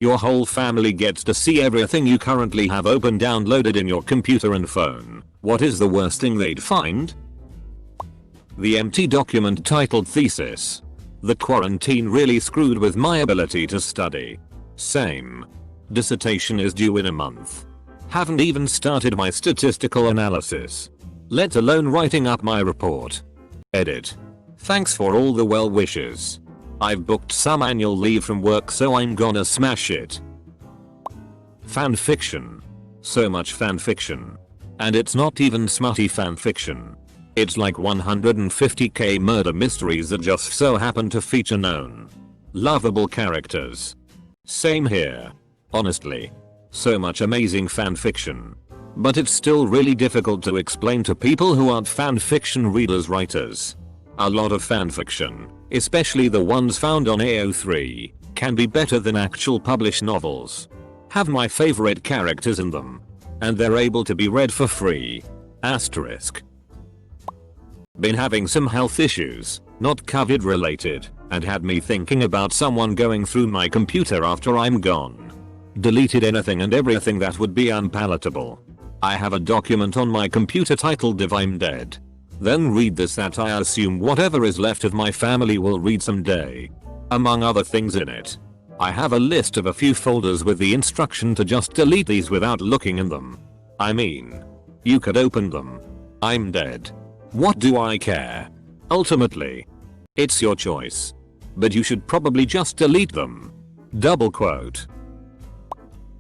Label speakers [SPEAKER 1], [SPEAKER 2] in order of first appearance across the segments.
[SPEAKER 1] Your whole family gets to see everything you currently have open downloaded in your computer and phone. What is the worst thing they'd find? The empty document titled thesis. The quarantine really screwed with my ability to study. Same. Dissertation is due in a month. Haven't even started my statistical analysis, let alone writing up my report. Edit. Thanks for all the well wishes. I've booked some annual leave from work, so I'm gonna smash it. Fanfiction. So much fanfiction. And it's not even smutty fanfiction. It's like 150k murder mysteries that just so happen to feature known, lovable characters. Same here. Honestly. So much amazing fanfiction. But it's still really difficult to explain to people who aren't fanfiction readers writers. A lot of fanfiction, especially the ones found on AO3, can be better than actual published novels. Have my favorite characters in them. And they're able to be read for free. Asterisk. Been having some health issues, not COVID related, and had me thinking about someone going through my computer after I'm gone. Deleted anything and everything that would be unpalatable. I have a document on my computer titled "If I'm Dead, Then Read This" that I assume whatever is left of my family will read someday. Among other things in it, I have a list of a few folders with the instruction to just delete these without looking in them. I mean, you could open them. I'm dead. What do I care? Ultimately, it's your choice. But you should probably just delete them. Double quote.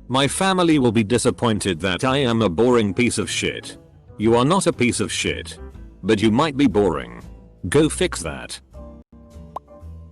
[SPEAKER 1] My family will be disappointed that I am a boring piece of shit. You are not a piece of shit. But you might be boring. Go fix that.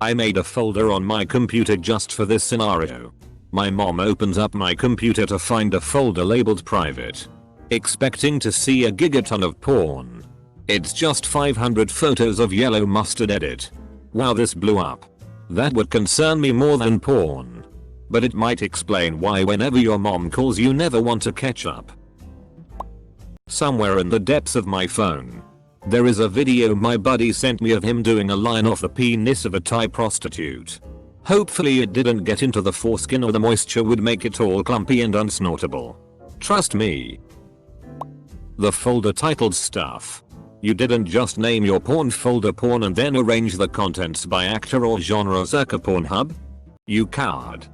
[SPEAKER 1] I made a folder on my computer just for this scenario. My mom opens up my computer to find a folder labeled private, expecting to see a gigaton of porn. It's just 500 photos of yellow mustard. Edit. Wow, this blew up. That would concern me more than porn. But it might explain why whenever your mom calls you never want to catch up. Somewhere in the depths of my phone, there is a video my buddy sent me of him doing a line off the penis of a Thai prostitute. Hopefully it didn't get into the foreskin or the moisture would make it all clumpy and unsnortable. Trust me. The folder titled "Stuff." You didn't just name your porn folder porn and then arrange the contents by actor or genre circa Pornhub? You coward.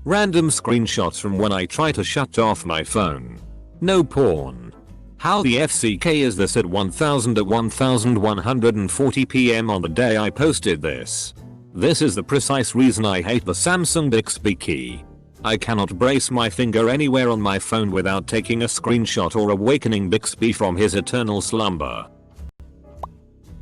[SPEAKER 1] Random screenshots from when I try to shut off my phone. No porn. How the FCK is this at 1140 PM on the day I posted this? This is the precise reason I hate the Samsung Bixby key. I cannot brace my finger anywhere on my phone without taking a screenshot or awakening Bixby from his eternal slumber.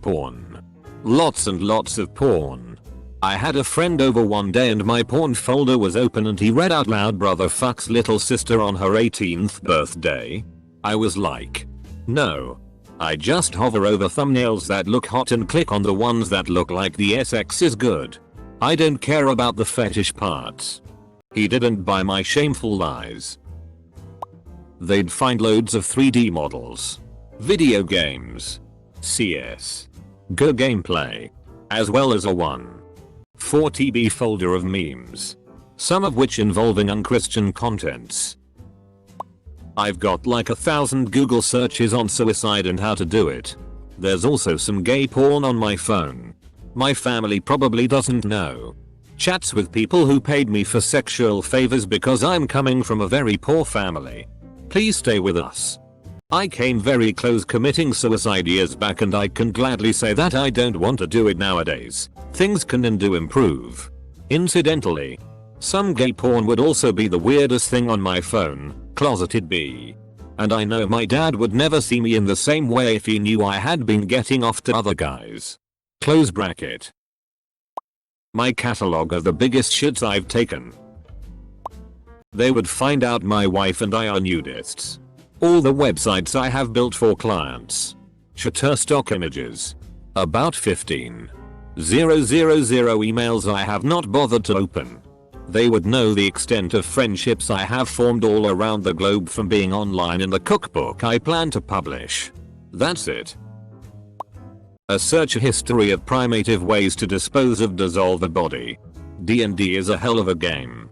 [SPEAKER 1] Porn. Lots and lots of porn. I had a friend over one day and my porn folder was open and he read out loud "Brother fucks little sister on her 18th birthday." I was like, no. I just hover over thumbnails that look hot and click on the ones that look like the SX is good. I don't care about the fetish parts. He didn't buy my shameful lies. They'd find loads of 3D models, video games, CS, Go gameplay, as well as a 1.4 TB folder of memes, some of which involving unchristian contents. I've got like 1,000 Google searches on suicide and how to do it. There's also some gay porn on my phone. My family probably doesn't know. Chats with people who paid me for sexual favors because I'm coming from a very poor family. Please stay with us. I came very close committing suicide years back and I can gladly say that I don't want to do it nowadays. Things can and do improve. Incidentally, some gay porn would also be the weirdest thing on my phone, closeted B. And I know my dad would never see me in the same way if he knew I had been getting off to other guys. Close bracket. My catalog of the biggest shits I've taken. They would find out my wife and I are nudists. All the websites I have built for clients. Shutterstock images. About 15,000 emails I have not bothered to open. They would know the extent of friendships I have formed all around the globe from being online in the cookbook I plan to publish. That's it. A search history of primitive ways to dispose of dissolve a body. D&D is a hell of a game.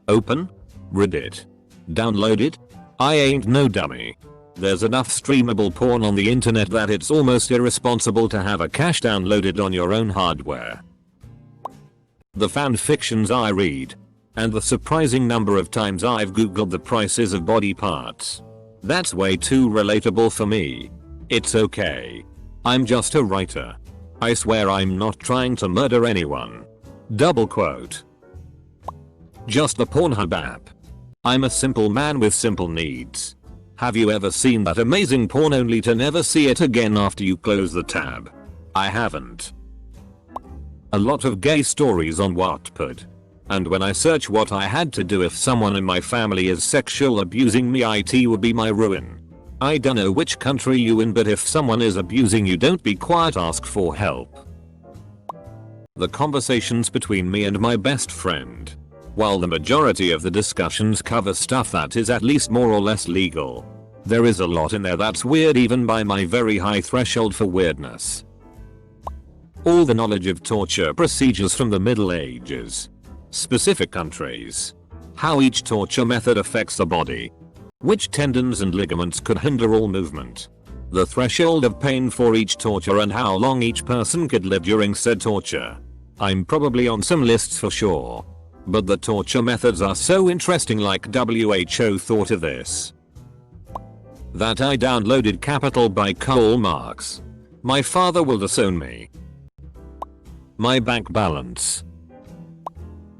[SPEAKER 1] Open? Reddit. Download it? I ain't no dummy. There's enough streamable porn on the internet that it's almost irresponsible to have a cache downloaded on your own hardware. The fanfictions I read. And the surprising number of times I've googled the prices of body parts. That's way too relatable for me. It's okay. I'm just a writer. I swear I'm not trying to murder anyone. Double quote. Just the Pornhub app. I'm a simple man with simple needs. Have you ever seen that amazing porn only to never see it again after you close the tab? I haven't. A lot of gay stories on Wattpad. And when I search what I had to do if someone in my family is sexual abusing me, it would be my ruin. I dunno which country you in, but if someone is abusing you, don't be quiet, ask for help. The conversations between me and my best friend. While the majority of the discussions cover stuff that is at least more or less legal, there is a lot in there that's weird even by my very high threshold for weirdness. All the knowledge of torture procedures from the Middle Ages. Specific countries. How each torture method affects the body. Which tendons and ligaments could hinder all movement. The threshold of pain for each torture and how long each person could live during said torture. I'm probably on some lists for sure. But the torture methods are so interesting, like WHO thought of this. That I downloaded Capital by Karl Marx. My father will disown me. My bank balance.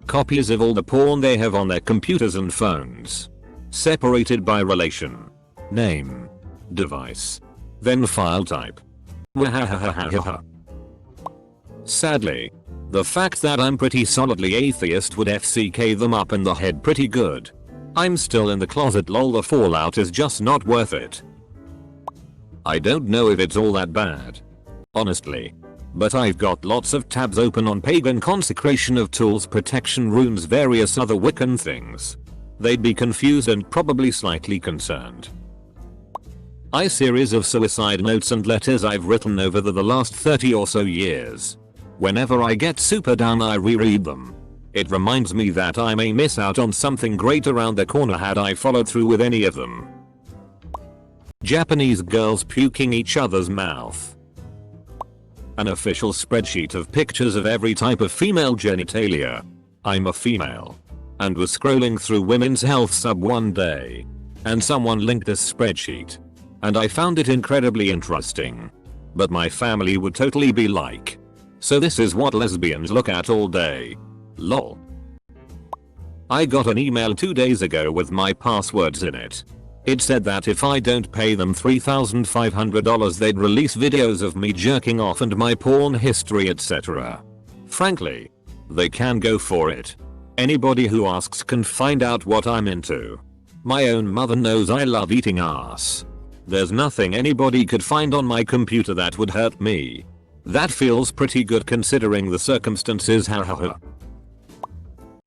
[SPEAKER 1] Copies of all the porn they have on their computers and phones. Separated by relation. Name. Device. Then file type. Sadly, the fact that I'm pretty solidly atheist would FCK them up in the head pretty good. I'm still in the closet, lol, the fallout is just not worth it. I don't know if it's all that bad. Honestly. But I've got lots of tabs open on pagan consecration of tools, protection runes, various other Wiccan things. They'd be confused and probably slightly concerned. Series of suicide notes and letters I've written over the last 30 or so years. Whenever I get super down, I reread them. It reminds me that I may miss out on something great around the corner had I followed through with any of them. Japanese girls puking each other's mouth. An official spreadsheet of pictures of every type of female genitalia. I'm a female. And was scrolling through Women's Health Sub one day. And someone linked this spreadsheet. And I found it incredibly interesting. But my family would totally be like, so this is what lesbians look at all day. Lol. I got an email 2 days ago with my passwords in it. It said that if I don't pay them $3,500 they'd release videos of me jerking off and my porn history, etc. Frankly, they can go for it. Anybody who asks can find out what I'm into. My own mother knows I love eating ass. There's nothing anybody could find on my computer that would hurt me. That feels pretty good considering the circumstances, hahaha.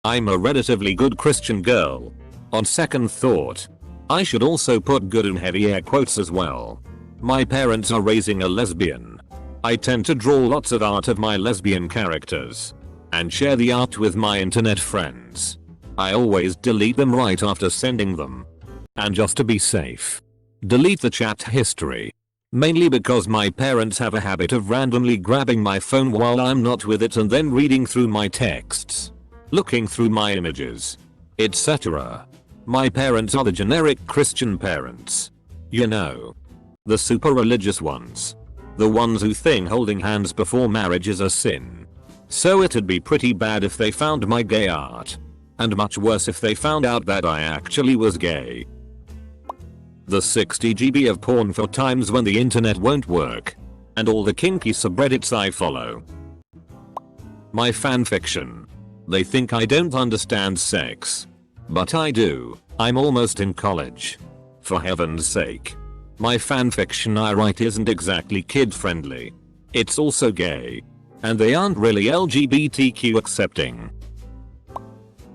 [SPEAKER 1] I'm a relatively good Christian girl. On second thought, I should also put good in heavy air quotes as well. My parents are raising a lesbian. I tend to draw lots of art of my lesbian characters. And share the art with my internet friends. I always delete them right after sending them. And just to be safe, delete the chat history. Mainly because my parents have a habit of randomly grabbing my phone while I'm not with it and then reading through my texts. Looking through my images. Etc. My parents are the generic Christian parents. You know. The super religious ones. The ones who think holding hands before marriage is a sin. So it'd be pretty bad if they found my gay art. And much worse if they found out that I actually was gay. The 60 GB of porn for times when the internet won't work. And all the kinky subreddits I follow. My fanfiction. They think I don't understand sex. But I do. I'm almost in college. For heaven's sake. My fanfiction I write isn't exactly kid friendly. It's also gay. And they aren't really LGBTQ accepting.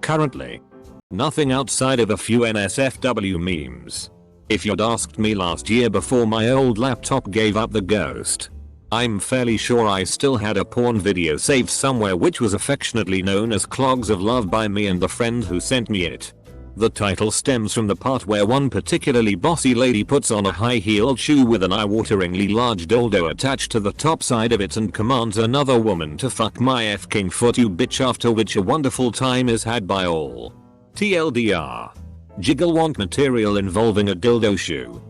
[SPEAKER 1] Currently. Nothing outside of a few NSFW memes. If you'd asked me last year before my old laptop gave up the ghost, I'm fairly sure I still had a porn video saved somewhere which was affectionately known as Clogs of Love by me and the friend who sent me it. The title stems from the part where one particularly bossy lady puts on a high-heeled shoe with an eye-wateringly large dildo attached to the top side of it and commands another woman to fuck my f-king foot you bitch, after which a wonderful time is had by all. TLDR. Jiggle want material involving a dildo shoe.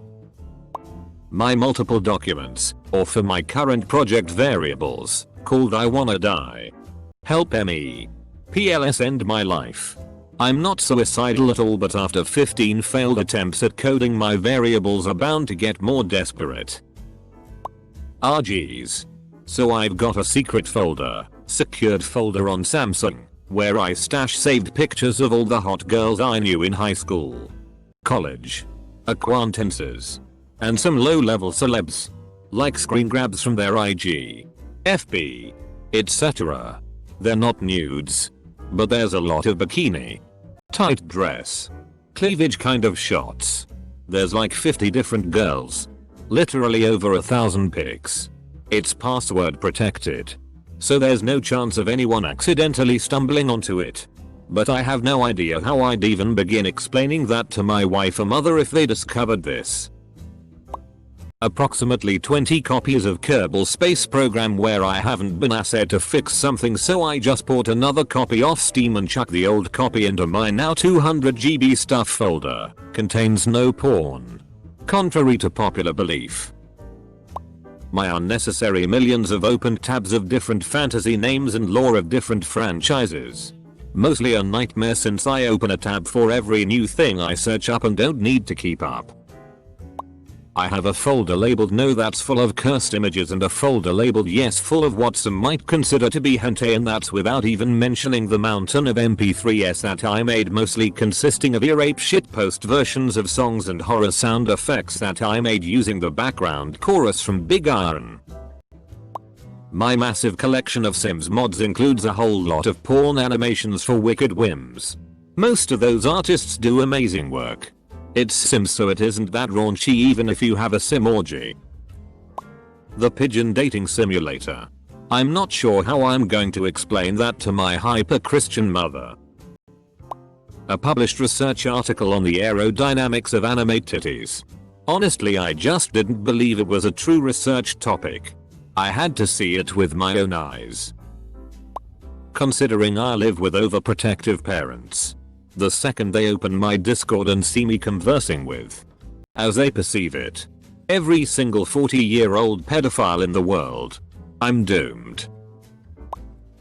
[SPEAKER 1] My multiple documents, or for my current project variables, called I Wanna Die. Help me. PLS end my life. I'm not suicidal at all, but after 15 failed attempts at coding my variables are bound to get more desperate. RGs. So I've got a secret folder, secured folder on Samsung, where I stash saved pictures of all the hot girls I knew in high school, college, acquaintances, and some low-level celebs, like screen grabs from their IG, FB, etc. They're not nudes, but there's a lot of bikini, tight dress, cleavage kind of shots. There's like 50 different girls, literally over 1,000 pics. It's password protected, so there's no chance of anyone accidentally stumbling onto it. But I have no idea how I'd even begin explaining that to my wife or mother if they discovered this. Approximately 20 copies of Kerbal Space Program where I haven't been asked to fix something, so I just bought another copy off Steam and chucked the old copy into my now 200 GB stuff folder. Contains no porn, contrary to popular belief. My unnecessary millions of opened tabs of different fantasy names and lore of different franchises. Mostly a nightmare since I open a tab for every new thing I search up and don't need to keep up. I have a folder labeled no that's full of cursed images and a folder labeled yes full of what some might consider to be hentai, and that's without even mentioning the mountain of MP3s that I made, mostly consisting of ear-ape shitpost versions of songs and horror sound effects that I made using the background chorus from Big Iron. My massive collection of Sims mods includes a whole lot of porn animations for wicked whims. Most of those artists do amazing work. It's Sims, so it isn't that raunchy even if you have a sim orgy. The Pigeon Dating Simulator. I'm not sure how I'm going to explain that to my hyper-Christian mother. A published research article on the aerodynamics of anime titties. Honestly, I just didn't believe it was a true research topic. I had to see it with my own eyes. Considering I live with overprotective parents, the second they open my Discord and see me conversing with, as they perceive it, every single 40-year-old pedophile in the world, I'm doomed.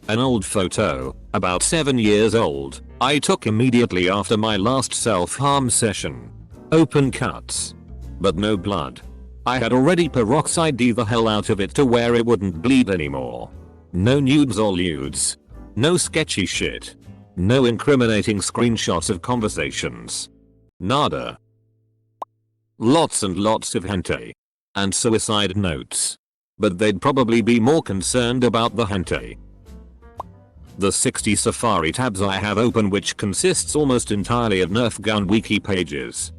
[SPEAKER 1] An old photo, about 7 years old, I took immediately after my last self-harm session. Open cuts, but no blood. I had already peroxided the hell out of it to where it wouldn't bleed anymore. No nudes or lewds. No sketchy shit. No incriminating screenshots of conversations. Nada. Lots and lots of hentai. And suicide notes. But they'd probably be more concerned about the hentai. The 60 Safari tabs I have open, which consists almost entirely of Nerf gun wiki pages.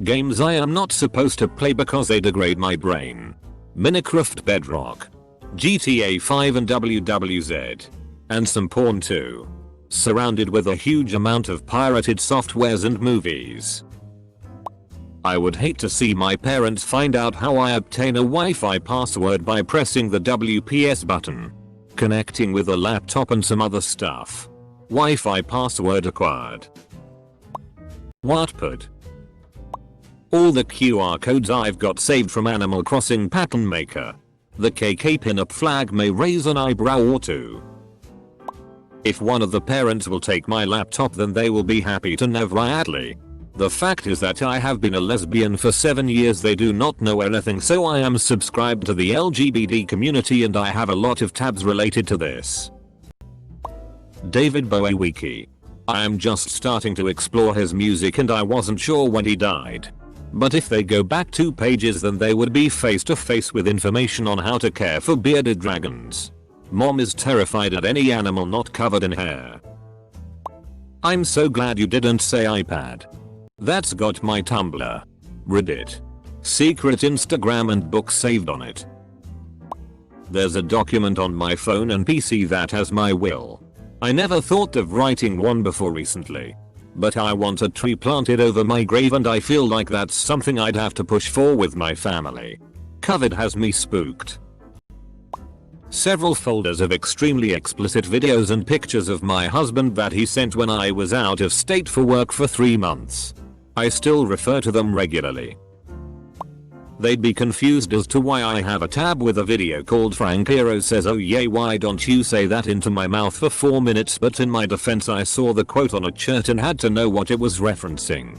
[SPEAKER 1] Games I am not supposed to play because they degrade my brain. Minecraft Bedrock, GTA 5 and WWZ. And some porn too. Surrounded with a huge amount of pirated softwares and movies. I would hate to see my parents find out how I obtain a Wi-Fi password by pressing the WPS button, connecting with a laptop and some other stuff. Wi-Fi password acquired. Wattpad. All the QR codes I've got saved from Animal Crossing Pattern Maker. The KK pinup flag may raise an eyebrow or two. If one of the parents will take my laptop, then they will be happy to know Riadly. The fact is that I have been a lesbian for 7 years. They do not know anything, so I am subscribed to the LGBT community and I have a lot of tabs related to this. David Bowie Wiki. I am just starting to explore his music and I wasn't sure when he died. But if they go back 2 pages, then they would be face to face with information on how to care for bearded dragons. Mom is terrified at any animal not covered in hair. I'm so glad you didn't say iPad. That's got my Tumblr, Reddit, secret Instagram and books saved on it. There's a document on my phone and PC that has my will. I never thought of writing one before recently. But I want a tree planted over my grave and I feel like that's something I'd have to push for with my family. COVID has me spooked. Several folders of extremely explicit videos and pictures of my husband that he sent when I was out of state for work for 3 months. I still refer to them regularly. They'd be confused as to why I have a tab with a video called Frank Hero says oh yay why don't you say that into my mouth for 4 minutes, but in my defense I saw the quote on a shirt and had to know what it was referencing.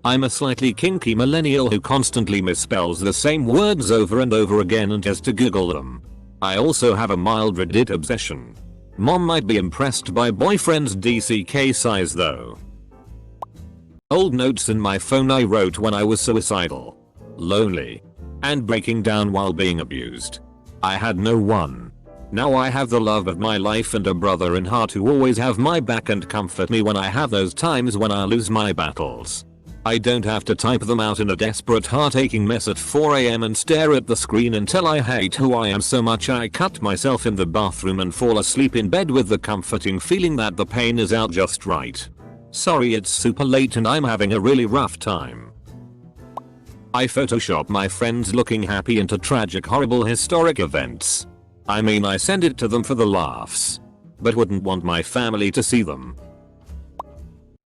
[SPEAKER 1] I'm a slightly kinky millennial who constantly misspells the same words over and over again and has to Google them. I also have a mild Reddit obsession. Mom might be impressed by boyfriend's DCK size though. Old notes in my phone I wrote when I was suicidal, lonely, and breaking down while being abused. I had no one. Now I have the love of my life and a brother in heart who always have my back and comfort me when I have those times when I lose my battles. I don't have to type them out in a desperate heart-aching mess at 4 AM and stare at the screen until I hate who I am so much I cut myself in the bathroom and fall asleep in bed with the comforting feeling that the pain is out just right. Sorry it's super late and I'm having a really rough time. I Photoshop my friends looking happy into tragic horrible historic events. I mean I send it to them for the laughs. But wouldn't want my family to see them.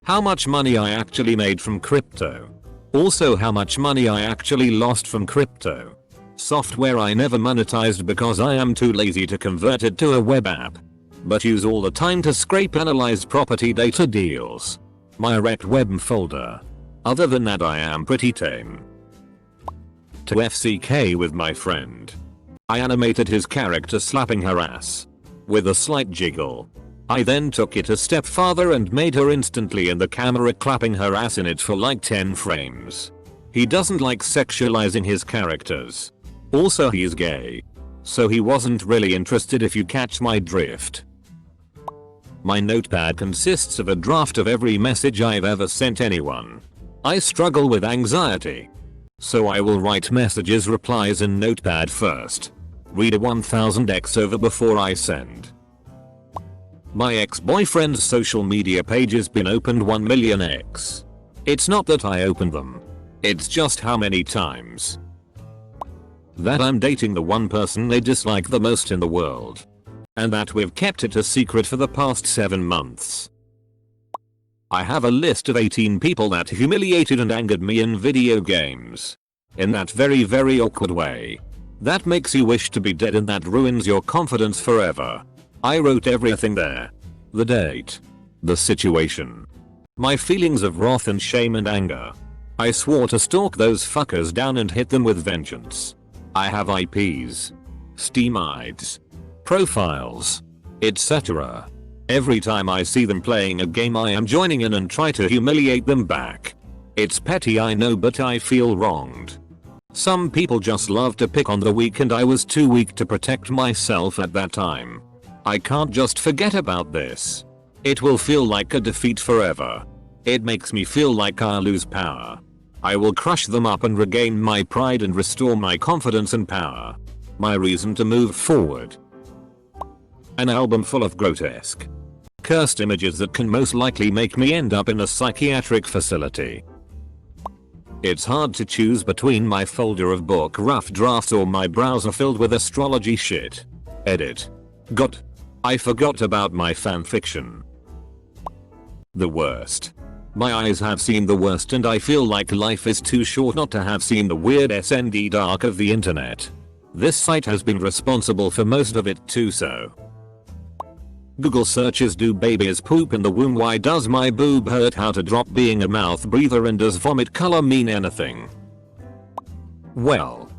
[SPEAKER 1] How much money I actually made from crypto. Also how much money I actually lost from crypto. Software I never monetized because I am too lazy to convert it to a web app. But use all the time to scrape analyzed property data deals. My wrecked web folder. Other than that I am pretty tame. To FCK with my friend. I animated his character slapping her ass. With a slight jiggle. I then took it a step farther and made her instantly in the camera clapping her ass in it for like 10 frames. He doesn't like sexualizing his characters. Also he's gay. So he wasn't really interested if you catch my drift. My notepad consists of a draft of every message I've ever sent anyone. I struggle with anxiety. So I will write messages replies in notepad first. Read a 1000x over before I send. My ex-boyfriend's social media page has been opened 1,000,000x. It's not that I opened them. It's just how many times. That I'm dating the one person they dislike the most in the world. And that we've kept it a secret for the past 7 months. I have a list of 18 people that humiliated and angered me in video games. In that very very awkward way. That makes you wish to be dead and that ruins your confidence forever. I wrote everything there. The date. The situation. My feelings of wrath and shame and anger. I swore to stalk those fuckers down and hit them with vengeance. I have IPs. Steam IDs. Profiles. Etc. Every time I see them playing a game I am joining in and try to humiliate them back. It's petty I know but I feel wronged. Some people just love to pick on the weak and I was too weak to protect myself at that time. I can't just forget about this. It will feel like a defeat forever. It makes me feel like I'll lose power. I will crush them up and regain my pride and restore my confidence and power. My reason to move forward. An album full of grotesque, cursed images that can most likely make me end up in a psychiatric facility. It's hard to choose between my folder of book rough drafts or my browser filled with astrology shit. Edit. God. I forgot about my fanfiction. The worst. My eyes have seen the worst and I feel like life is too short not to have seen the weird SND dark of the internet. This site has been responsible for most of it too so. Google searches do babies poop in the womb, why does my boob hurt, how to drop being a mouth breather, and does vomit color mean anything? Well.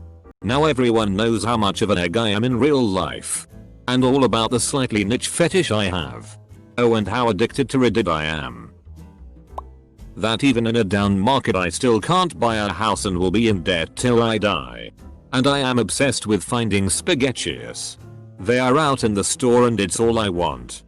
[SPEAKER 1] Now everyone knows how much of an egg I am in real life. And all about the slightly niche fetish I have. Oh, and how addicted to Reddit I am. That even in a down market I still can't buy a house and will be in debt till I die. And I am obsessed with finding spaghettius. They are out in the store and it's all I want.